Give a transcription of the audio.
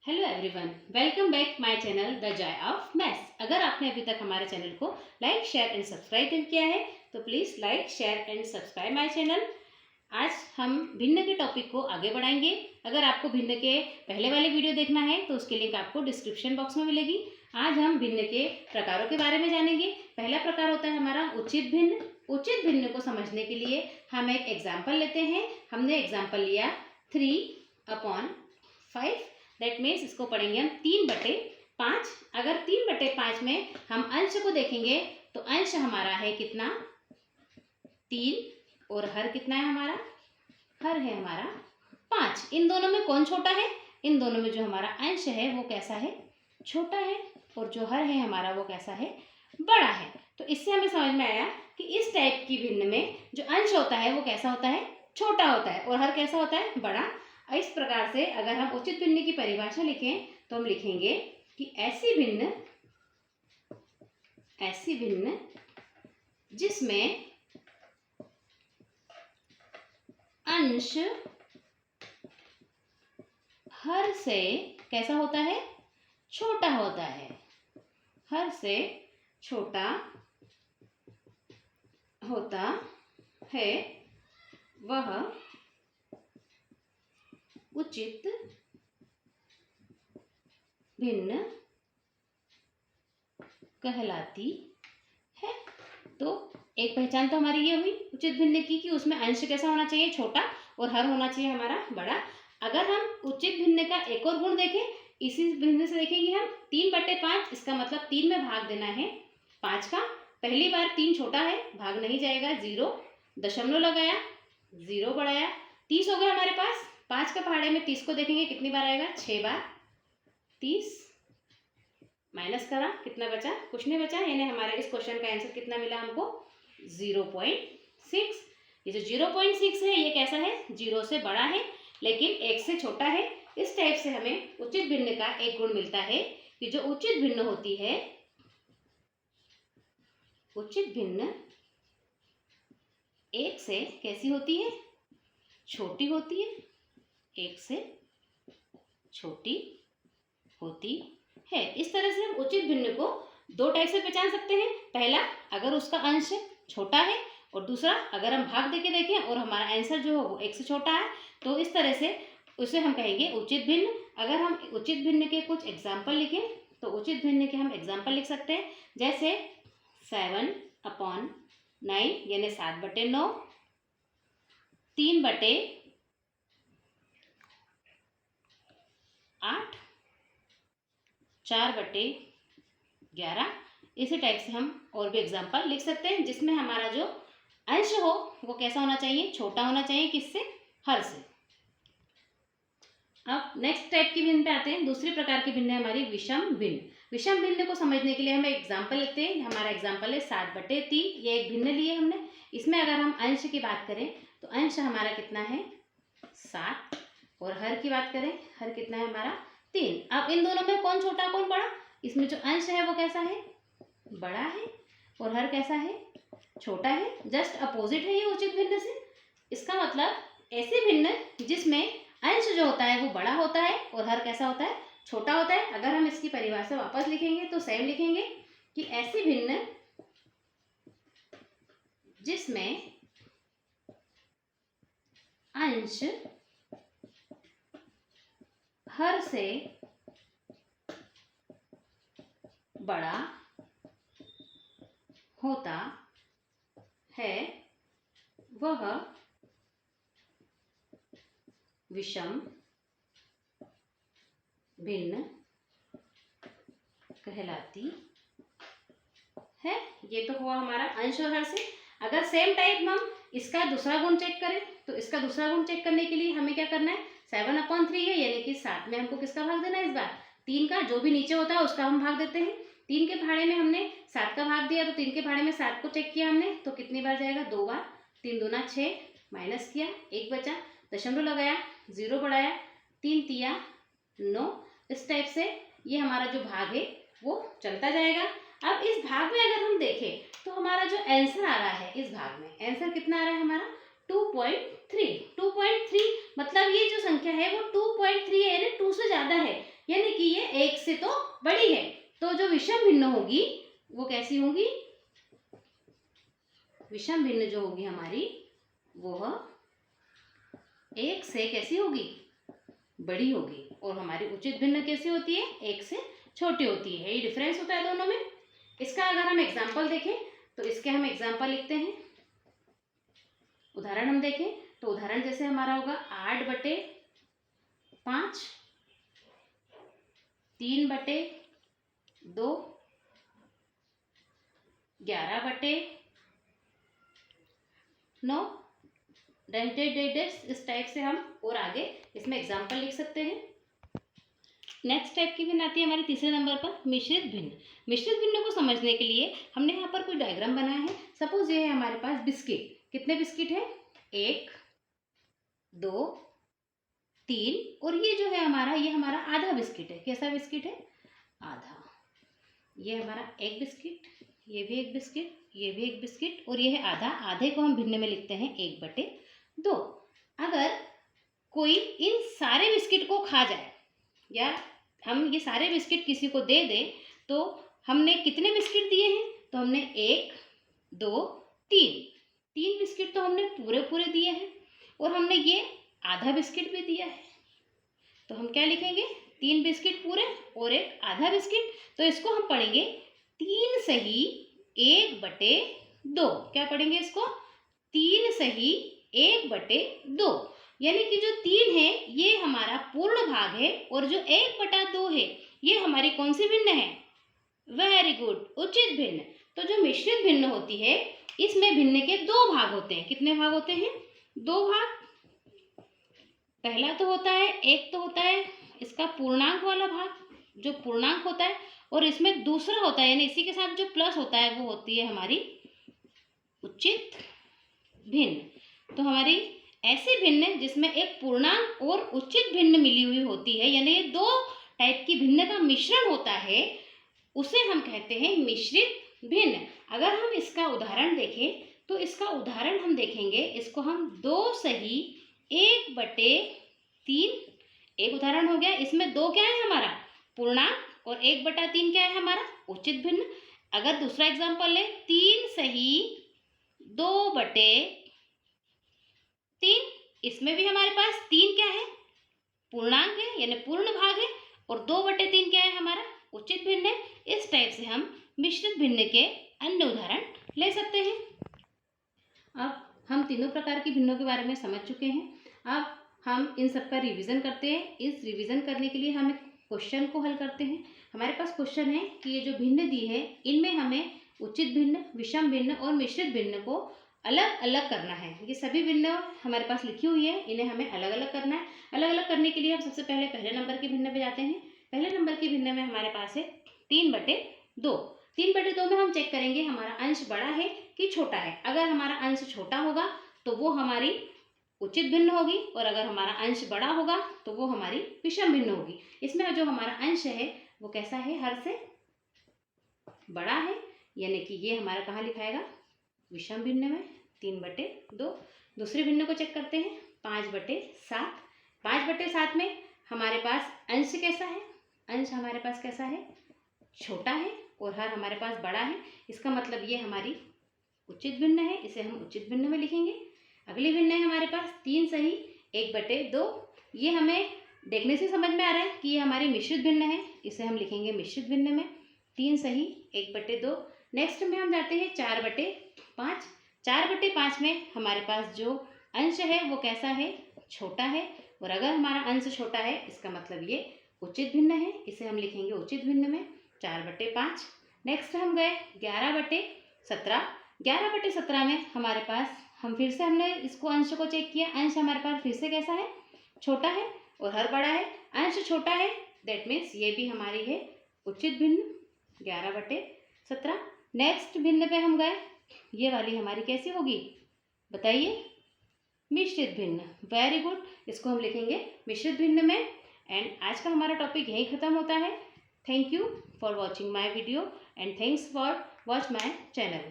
Hello everyone, welcome back my channel the Joy of maths. अगर आपने अभी तक हमारे चैनल को लाइक शेयर एंड सब्सक्राइब नहीं किया है तो please like share and subscribe my channel. आज हम भिन्न के टॉपिक को आगे बढ़ाएंगे। अगर आपको भिन्न के पहले वाले वीडियो देखना है तो उसकी लिंक आपको डिस्क्रिप्शन बॉक्स में मिलेगी। आज हम भिन्न के प्रकारों के बारे में जानेंगे। पहला प्रकार होता है हमारा उचित भिन्न। उचित भिन्न को समझने के लिए हम एक एग्जाम्पल लेते हैं। हमने एग्जाम्पल लिया 3/5। दैट मीन्स इसको पढ़ेंगे हम 3/5। अगर 3/5 में हम अंश को देखेंगे तो अंश हमारा है कितना 3 और हर कितना है हमारा, हर है हमारा 5। इन दोनों में कौन छोटा है? इन दोनों में जो हमारा अंश है वो कैसा है, छोटा है, और जो हर है हमारा वो कैसा है, बड़ा है। तो इससे हमें समझ में आया कि इस टाइप की भिन्न में जो अंश होता है वो कैसा होता है, छोटा होता है, और हर कैसा होता है, बड़ा। इस प्रकार से अगर हम उचित भिन्न की परिभाषा लिखें तो हम लिखेंगे कि ऐसी भिन्न जिसमें अंश हर से कैसा होता है, छोटा होता है, हर से छोटा होता है, वह उचित भिन्न कहलाती है। तो एक पहचान तो हमारी ये हुई उचित भिन्न की कि उसमें अंश कैसा होना चाहिए, छोटा, और हर होना चाहिए हमारा बड़ा। अगर हम उचित भिन्न का एक और गुण देखें, इसी भिन्न से देखेंगे हम 3/5। इसका मतलब 3 में भाग देना है 5 का। पहली बार 3 छोटा है, भाग नहीं जाएगा, 0 दशमलव लगाया, 0 बढ़ाया, 30 हो गया हमारे पास। 5 के पहाड़े में 30 को देखेंगे कितनी बार आएगा, 6 बार। 30 माइनस करा, कितना बचा, कुछ नहीं बचा, यानी हमारे इस क्वेश्चन का आंसर कितना मिला हमको, 0.6। ये जो 0.6 है ये कैसा है, 0 से बड़ा है लेकिन 1 से छोटा है। इस टाइप से हमें उचित भिन्न का एक गुण मिलता है कि जो उचित भिन्न होती है, उचित भिन्न 1 से कैसी होती है, छोटी होती है, 1 से छोटी होती है। इस तरह से हम उचित भिन्न को 2 टाइप से पहचान सकते हैं। पहला, अगर उसका अंश छोटा है, और दूसरा, अगर हम भाग देके देखें और हमारा आंसर जो है वो 1 से छोटा है, तो इस तरह से उसे हम कहेंगे उचित भिन्न। अगर हम उचित भिन्न के कुछ एग्जाम्पल लिखें तो उचित भिन्न के हम एग्जाम्पल लिख सकते हैं, जैसे 7/9 यानी 7/9, 3/8, 4/11। इसी टाइप से हम और भी एग्जाम्पल लिख सकते हैं जिसमें हमारा जो अंश हो वो कैसा होना चाहिए, छोटा होना चाहिए, किससे, हर से। अब नेक्स्ट टाइप की भिन्न पे आते हैं। दूसरी प्रकार की भिन्न है हमारी विषम भिन्न। विषम भिन्न को समझने के लिए हम एग्जाम्पल लेते हैं। हमारा एग्जाम्पल है 7/3। ये एक भिन्न लिए हमने। इसमें अगर हम अंश की बात करें तो अंश हमारा कितना है, 7, और हर की बात करें, हर कितना है हमारा, 3। अब इन दोनों में कौन छोटा कौन बड़ा? इसमें जो अंश है वो कैसा है, बड़ा है, और हर कैसा है, छोटा है। जस्ट अपोजिट है ये उचित भिन्न से। इसका मतलब ऐसी भिन्न जिसमें अंश जो होता है वो बड़ा होता है और हर कैसा होता है, छोटा होता है। अगर हम इसकी परिभाषा वापस लिखेंगे तो सेम लिखेंगे कि ऐसी भिन्न जिसमें अंश हर से बड़ा होता है, वह विषम भिन्न कहलाती है। ये तो हुआ हमारा अंश और हर से। अगर सेम टाइप हम इसका दूसरा गुण चेक करें तो इसका दूसरा गुण चेक करने के लिए हमें क्या करना है, 7/3 है, यानी कि 7 में हमको किसका भाग देना है, इस बार 3 का। जो भी नीचे होता है उसका हम भाग देते हैं। 3 के भाड़े में हमने 7 का भाग दिया, तो 3 के भाड़े में 7 को चेक किया हमने, तो कितनी बार जाएगा, 2 बार। 3 दूना 6, माइनस किया, 1 बचा, दशमलव लगाया, 0 बढ़ाया, 3 तिया 9। इस टाइप से ये हमारा जो भाग है वो चलता जाएगा। अब इस भाग में अगर हम देखें तो हमारा जो आंसर आ रहा है, इस भाग में आंसर कितना आ रहा है हमारा, 2.3 मतलब ये जो संख्या है वो 2.3 है, यानी 2 से ज़्यादा है। यानी कि ये 1 से तो बड़ी है। तो जो विषम भिन्न होगी वो कैसी होगी, विषम भिन्न जो होगी हमारी वो 1 से कैसी होगी, बड़ी होगी। और हमारी उचित भिन्न कैसी होती है, 1 से छोटी होती है। ये डिफरेंस होता है दोनों में। इसका अगर हम एग्जाम्पल देखें तो इसके हम एग्जाम्पल लिखते हैं। उदाहरण हम देखें तो उदाहरण जैसे हमारा होगा 8/5, 3/2, 11/9, इस टाइप से हम और आगे इसमें एग्जाम्पल लिख सकते हैं। नेक्स्ट टाइप की भिन्न आती है हमारे तीसरे नंबर पर मिश्रित भिन्न। मिश्रित भिन्न को समझने के लिए हमने यहाँ पर कोई डायग्राम बनाया है। सपोज ये है हमारे पास बिस्किट। कितने बिस्किट है, 1, 2, 3 और ये जो है हमारा, ये हमारा आधा बिस्किट है। कैसा बिस्किट है, आधा। ये हमारा एक बिस्किट, ये भी एक बिस्किट, ये भी एक बिस्किट और ये है आधा। आधे को हम भिन्न में लिखते हैं 1/2। अगर कोई इन सारे बिस्किट को खा जाए या हम ये सारे बिस्किट किसी को दे दें तो हमने कितने बिस्किट दिए हैं, तो हमने 1, 2, 3 बिस्किट तो हमने पूरे पूरे दिए हैं और हमने ये आधा बिस्किट भी दिया है। तो हम क्या लिखेंगे, 3 बिस्किट पूरे और एक आधा बिस्किट। तो इसको हम पढ़ेंगे 3 सही 1/2। क्या पढ़ेंगे इसको, 3 सही 1/2। यानी कि जो 3 है ये हमारा पूर्ण भाग है और जो 1/2 है ये हमारी कौन सी भिन्न है, वेरी गुड, उचित भिन्न। तो जो मिश्रित भिन्न होती है इसमें भिन्न के 2 भाग होते हैं। कितने भाग होते हैं, 2 भाग। पहला तो होता है, एक तो होता है इसका पूर्णांक वाला भाग जो पूर्णांक होता है, और इसमें दूसरा होता है यानी इसी के साथ जो प्लस होता है वो होती है हमारी उचित भिन्न। तो हमारी ऐसी भिन्न जिसमें एक पूर्णांक और उचित भिन्न मिली हुई होती है, यानी ये 2 टाइप की भिन्न का मिश्रण होता है, उसे हम कहते हैं मिश्रित भिन्न। अगर हम इसका उदाहरण देखें तो इसका उदाहरण हम देखेंगे, इसको हम 2 सही 1/3, एक उदाहरण हो गया। इसमें 2 क्या है हमारा, पूर्णांक, और 1/3 क्या है हमारा उचित भिन्न। अगर दूसरा एग्जाम्पल ले, 3 सही 2/3, इसमें भी हमारे पास 3 क्या है, पूर्णांक है यानी पूर्ण भाग है, और 2/3 क्या है हमारा उचित भिन्न है। इस टाइप से हम मिश्रित भिन्न के अन्य उदाहरण ले सकते हैं। अब हम तीनों प्रकार की भिन्नों के बारे में समझ चुके हैं। अब हम इन सब का रिवीजन करते हैं। इस रिवीजन करने के लिए हम एक क्वेश्चन को हल करते हैं। हमारे पास क्वेश्चन है कि ये जो भिन्न दी है इनमें हमें उचित भिन्न, विषम भिन्न और मिश्रित भिन्न को अलग अलग करना है। ये सभी भिन्न हमारे पास लिखी हुई है, इन्हें हमें अलग अलग करना है। अलग अलग करने के लिए हम सबसे पहले नंबर के भिन्न पे जाते हैं। पहले नंबर के भिन्न में हमारे पास है 3/2। 3/2 में हम चेक करेंगे हमारा अंश बड़ा है कि छोटा है। अगर हमारा अंश छोटा होगा तो वो हमारी उचित भिन्न होगी, और अगर हमारा अंश बड़ा होगा तो वो हमारी विषम भिन्न होगी। इसमें जो हमारा अंश है वो कैसा है, हर से बड़ा है, यानी कि ये हमारा कहाँ लिखाएगा, विषम भिन्न में 3/2। दूसरे भिन्न को चेक करते हैं 5/7। 5/7 में हमारे पास अंश कैसा है, अंश हमारे पास कैसा है, छोटा है, और हर हमारे पास बड़ा है। इसका मतलब ये हमारी उचित भिन्न है, इसे हम उचित भिन्न में लिखेंगे। अगली भिन्न है हमारे पास 3 सही 1/2। ये हमें देखने से समझ में आ रहा है कि ये हमारी मिश्रित भिन्न है, इसे हम लिखेंगे मिश्रित भिन्न में 3 सही 1/2। नेक्स्ट में हम जाते हैं 4/5। 4/5 में हमारे पास जो अंश है वो कैसा है, छोटा है, और अगर हमारा अंश छोटा है इसका मतलब ये उचित भिन्न है, इसे हम लिखेंगे उचित भिन्न में 4/5। नेक्स्ट हम गए 11/17। 11/17 में हमारे पास हम फिर से हमने इसको अंश को चेक किया। अंश हमारे पास फिर से कैसा है, छोटा है, और हर बड़ा है। अंश छोटा है, दैट मीन्स ये भी हमारी है उचित भिन्न 11/17। नेक्स्ट भिन्न पे हम गए, ये वाली हमारी कैसी होगी बताइए, मिश्रित भिन्न। वेरी गुड, इसको हम लिखेंगे मिश्रित भिन्न में। एंड आज का हमारा टॉपिक यहीं ख़त्म होता है। Thank you for watching my video and thanks for watch my channel.